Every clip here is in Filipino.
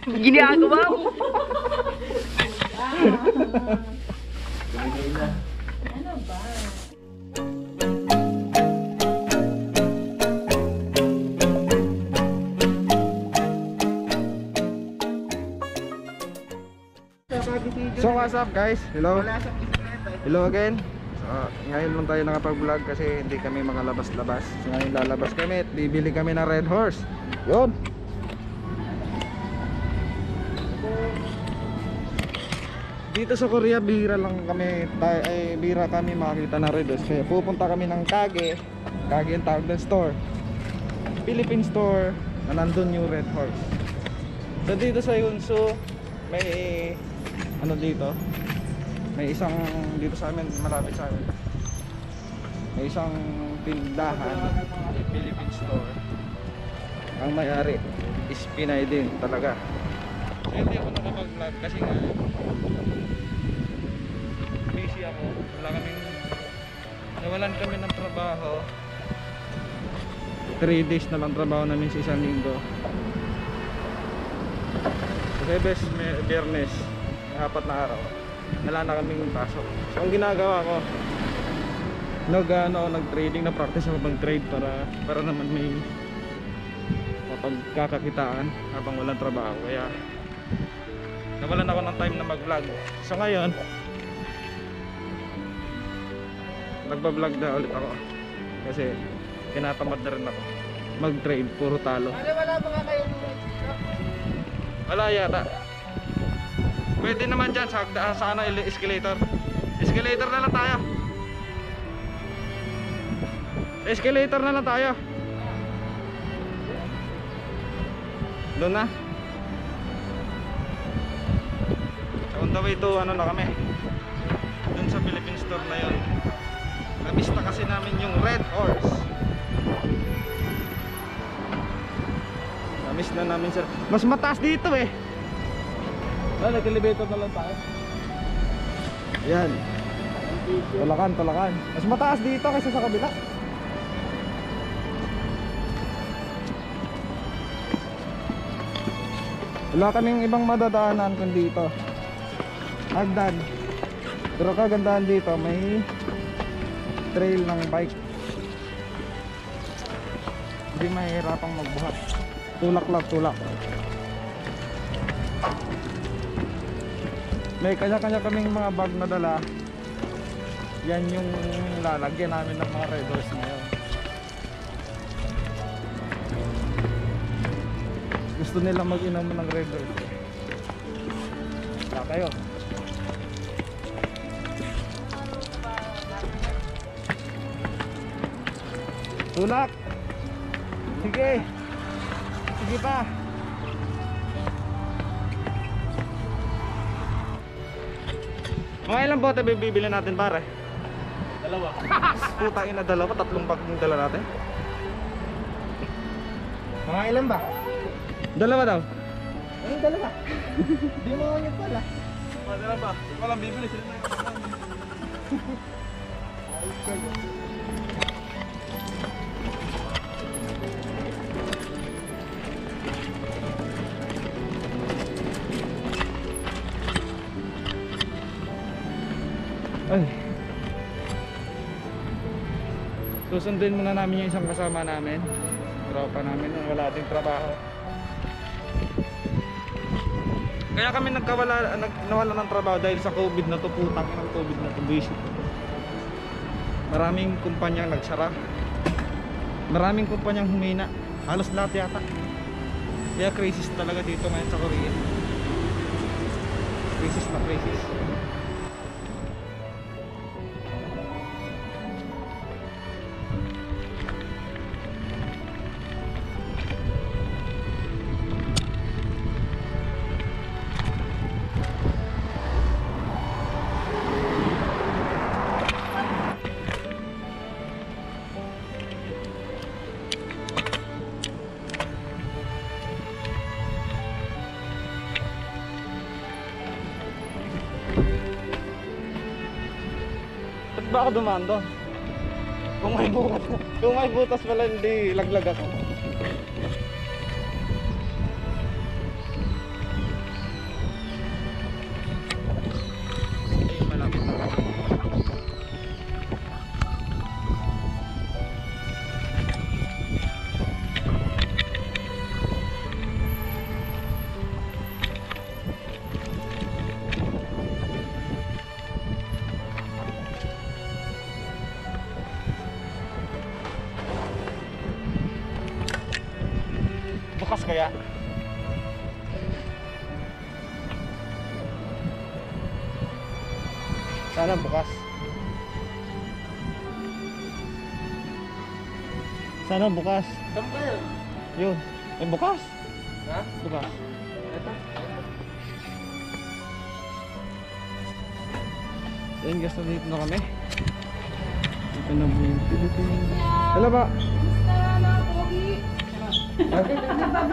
Ginagawa mo. Ano ba? So what's up guys? Hello. Hello again. So, ngayon lang tayo nakapag-vlog kasi hindi kami makalabas-labas. So ngayon lalabas kami at bibili kami ng Red Horse. Yun. Dito sa Korea bihira lang kami bihira kami makakita ng Red Horse. Kaya pupunta kami ng Kage. Kage ang tawag ng store. Philippine store na nandun yung Red Horse. So dito sa Yunsu may ano dito, may isang dito sa amin, malapit sa amin, may isang tindahan, Philippine store. Ang may-ari is Pinay din talaga. So, hindi ako nakapag-vlog kasi nga busy ako. Nawalan kami ng trabaho. 3 days na lang trabaho namin sa isang linggo. Huwebes, Biyernes, 4 na araw wala na kaming pasok. So ang ginagawa ko, nag-trading, na practice ako mag-trade para naman may mapagkakakitaan habang walang trabaho. Kaya nawalan ako ng time na mag-vlog. So ngayon nagba-vlog na ulit ako kasi kinatamad na rin ako mag-trade, puro talo. Wala ba nga kayo? Wala yata. Pwede naman dyan sa ano, escalator. Escalator na lang tayo. Escalator na lang tayo. Doon na. So on the way to ano na kami, doon sa Philippine store na yon. Namiss na kasi namin yung Red Horse. Namiss na namin sir. Mas mataas dito eh. Nag-elevator na lang tayo. Ayan. Tulakan. Mas mataas dito kaysa sa kabila. Wala kaming ibang madadaanan kundi dito. Hagdan. Pero kagandahan dito, may trail ng bike. Hindi mahihirapang magbuhat. Tulak. May kanya-kanya kaming mga bag na dala. Yan yung lalagyan namin ng mga Red Horse ngayon. Gusto nila mag-inom ng Red Horse. Wala kayo. Tulak. Sige pa. Mga ilang bote bibili natin pare? Dalawa. Puta ina, dalawa, 3 bag yung dala natin. Mga ilan ba? Dalawa daw. Anong dalawa? Di mo yun pala. Dalawa ba? Walang bibili sila na Ay. Susundin muna namin yung isang kasama namin. Tropa namin, wala din trabaho. Kaya kami nawala ng trabaho dahil sa COVID na to, putang ng COVID na to, buwisit. Maraming kumpanyang nagsara. Maraming kumpanyang humina. Halos lahat yata. Kaya crisis talaga dito ngayon sa Korea. Crisis na crisis. Ba ako dumaan doon? Kung may butas pala, hindi laglag ako. Bukas kaya? Sana bukas. Sana bukas. Saan ba yun? Yun. Eh bukas. Ha? Bukas. Ito. Ayun guys, dito na kami. Dito na po yung Philippines. Hello ba?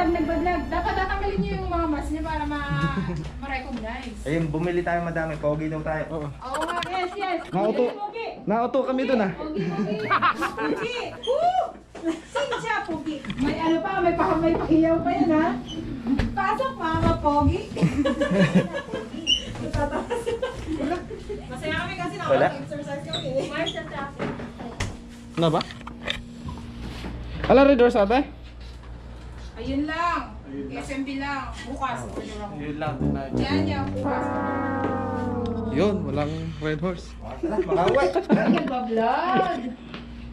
Nagbablog. Dapat tatanggalin niyo yung mga mask niya para ma-recognize. Ayun, bumili tayo madami. Pogi daw tayo. Oo. Oo nga, yes. Nauto. Pogi. Nauto kami dun ah. Pogi. Pogi. Woo! Sing siya, Pogi. May ano pa, may pahiyaw pa yan ha. Pasok mga Pogi. Masaya kami kasi Wala. nakapag-exercise kami. Mars at traffic. Ano ba? Ala, red doors ate? Ayun lang. SMB lang. Bukas. Yun lang. Yan, bukas. Yun, walang red horse. Makaway. Nagbablog.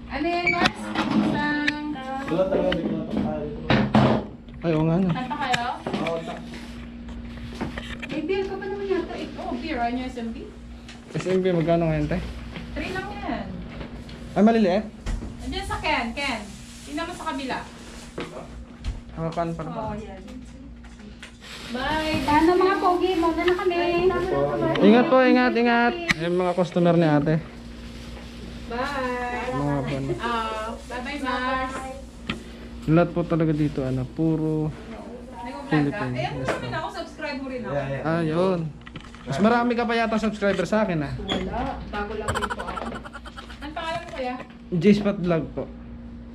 Ano yan, Mars? Isang... Wala tayo, hindi ko tayo. Ay, oo nga na. Kanta kayo? May beer ka pa naman yata. Oh, beer. Ano yung SMB? SMB, magkano ngayon tayo? 3 lang yan. Ay, maliliit? Andiyan sa Ken. Tingnan mo sa kabila. Hakapan pa Oh, ba? yan. Bye. Paano mga pogi? Muna na kami. Ingat po, ingat. Yung mga customer ni ate. Bye. Mga pan. Bye-bye, Mars. Lahat po talaga dito, ano, puro Nag-vlog ka? Philippines. Eh, ano naman ako? Subscribe mo rin ako. Ayun. Mas marami ka pa yata subscriber sa akin ah. Wala. Bago lang din po ako. Ang pangalan mo kaya? J-Spot Vlog po.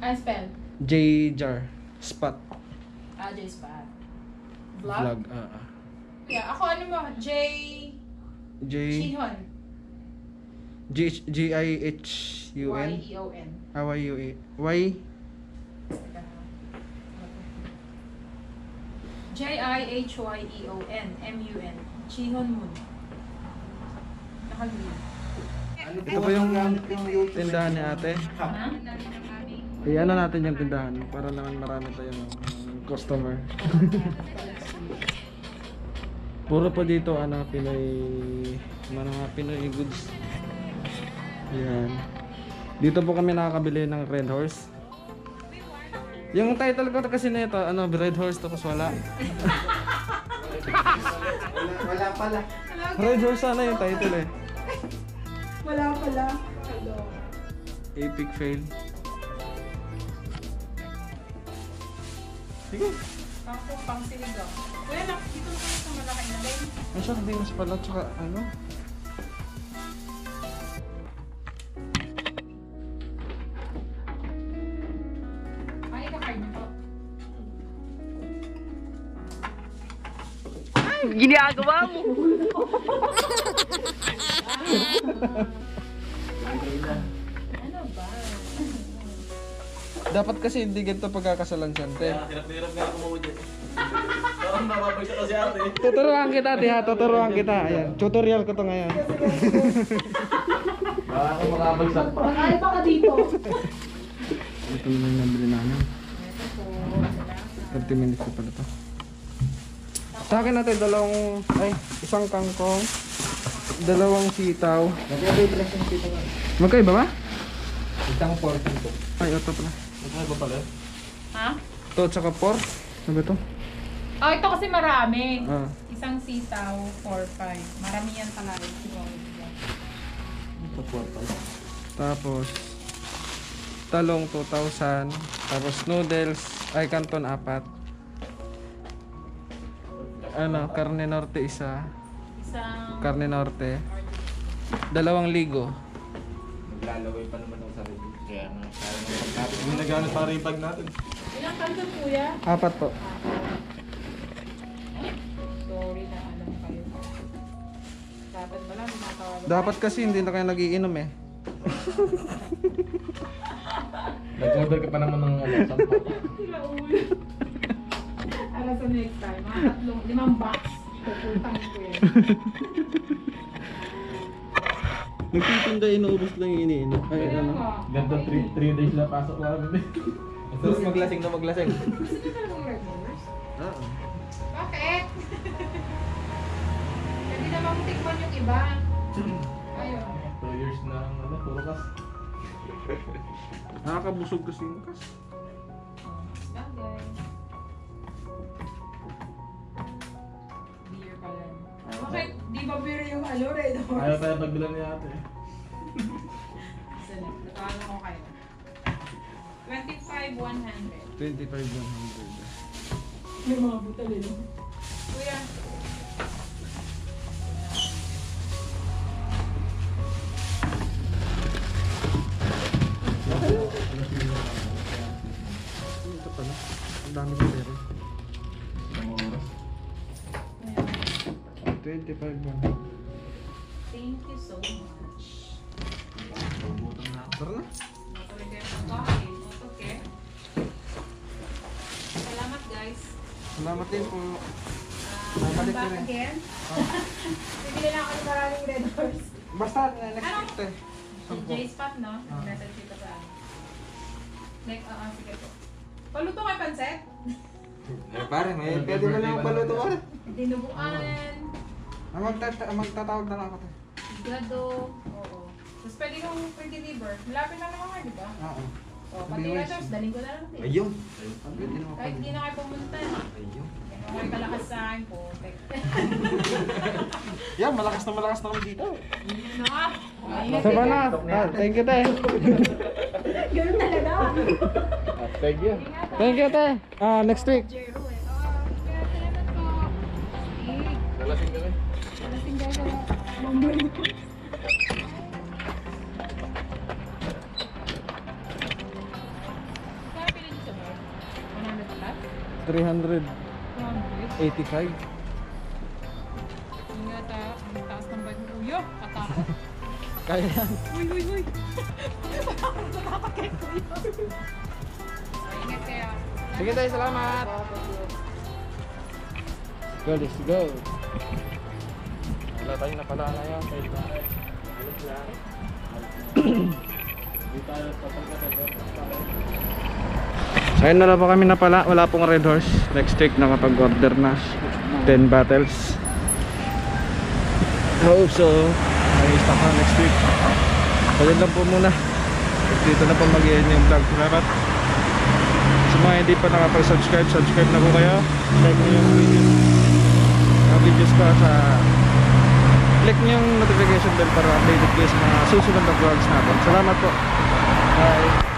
Ano spell? J-Jar Spot J-Spot. Vlog. Yeah, ako ano mo? J... Chihon. G-I-H-U-N Y-E-O-N. Y-U-A Y... J-I-H-Y-E-O-N M-U-N Chihon Moon. Nakagreen. Ito po yung tindahan ni ate. Ha? Iyan na natin yung tindahan para naman marami tayong customer. Puro po dito ano, mga Pinoy goods. Yan. Dito po kami nakakabili ng Red Horse. Yung title ko kasi nito, ano, Red Horse tapos wala. Wala pala. Red Horse sana yung title eh. Wala pala. Hello. Epic fail. Sige. Pang siligaw. Kuya, dito na sa malaki na din. Ay siya, hindi mas pala tsaka ano. Ay, kakay niyo po. Ginagawa mo. Ano ba? Dapat kasi hindi ganito pagkakasalan siya, te. Hirap nga ako mo dyan. Parang mapapagsa kasi ate. Tuturuan kita, te ha. Tuturuan kita. Ayan, tutorial ko to ngayon. Baka ako makapagsak pa. Ay, baka dito. Ito na yung nabili namin. 30 minutes na pala to. Sa akin natin isang kangkong, dalawang sitaw. Nag-available lang yung dito nga. Magkaiba ba? Isang portion to. Ay, ito pala. Ano ba pala? Ha? Ito, tsaka pork. Ano ba ito? Oh, ito kasi marami. Ah. Isang sitaw, 4-5. Marami yan pala rin. Ito portion. Tapos, talong 2,000. Tapos noodles, ay canton 4. Ano, carne norte isa. Isang... Carne norte. 2 ligo. Maglalaway pa naman ako sa review. Kaya nga. Hindi nagamit para yung bag natin. Ilang kanto, kuya? 4 po. Sorry na alam kayo. Dapat pala, minatawa na. Dapat kasi hindi na kayo nagiinom eh. Nag-order ka pa naman ng sampa. Sila ulo. Para sa next time, mga 5 box. Pupultang ko yan. Nagtitinda, inuubos lang yung iniinom. Ay, Kaya ano. nga. Ganto 3 days lang pasok namin eh. Tapos maglasing na maglasing. Gusto niyo talagang Red Horse? Oo. Bakit? Hindi naman mo tikman yung iba. Ayun. 2 years na ano, puro kas. Nakakabusog kasi yung kas. Bagay. Beer pala. Bakit? Di ba beer yung ano, Red Horse? Ayaw tayo pagbilan niya ate. Sana, natawalan ko kayo. 25,100. 25,100. May mga butal eh. Kuya. Ito pala. Ang dami ko meron. Ang oras. 25,100. Thank you so much. Bubutan na ako. Tara na. Matuloy kayo ng kain. Okay. Salamat guys. Salamat din po. Come Babalik back na rin. again. Bibili lang ako ng maraming Red Horse. Basta next Ano? week eh. Si J-Spot, no? Message dito sa akin. Next, sige po. Paluto kay Panset? Eh pare, may pwede mo lang paluto ka. Dinuguan. Magtatawag na lang ako. Gado. Oo. Tapos pwede kong pre-deliver. Malapit na naman nga, di ba? Oo. O, pati Red Horse, daling ko na lang din. Ayun. Pwede naman Kahit hindi na kayo pumunta. Ayun. Kung may kalakas sa akin po. Yan, malakas na kami dito. Ano ka? Sama na. Thank you, te. Ganun talaga. Thank you. Thank you, te. Next week. Jero eh. Kaya salamat po. Nalasing kami. Lasing guys sa Mambay. Kaya pili niyo sa bar? 100 plus? 385. 100? Ingat ah. Ang taas ng bag mo. Uyo! Katakot. Kaya yan. Uy, uy, uy! Natatakit ko yun. Ingat kaya. Sige, tayo. Salamat. Go, let's go. Wala tayong napala na yan. So ayun na lang po kami napala. Wala pong Red Horse. Next week nakapag-order na 10 bottles. I hope so. May stock na next week. So yun lang po muna. Dito na po mag-i-end yung vlog. Salamat. Sa mga hindi pa nakapag-subscribe, subscribe na po kayo. Like nyo yung videos ko sa click nyo yung notification bell para updated kayo sa mga susunod na vlogs natin. Salamat po. Bye.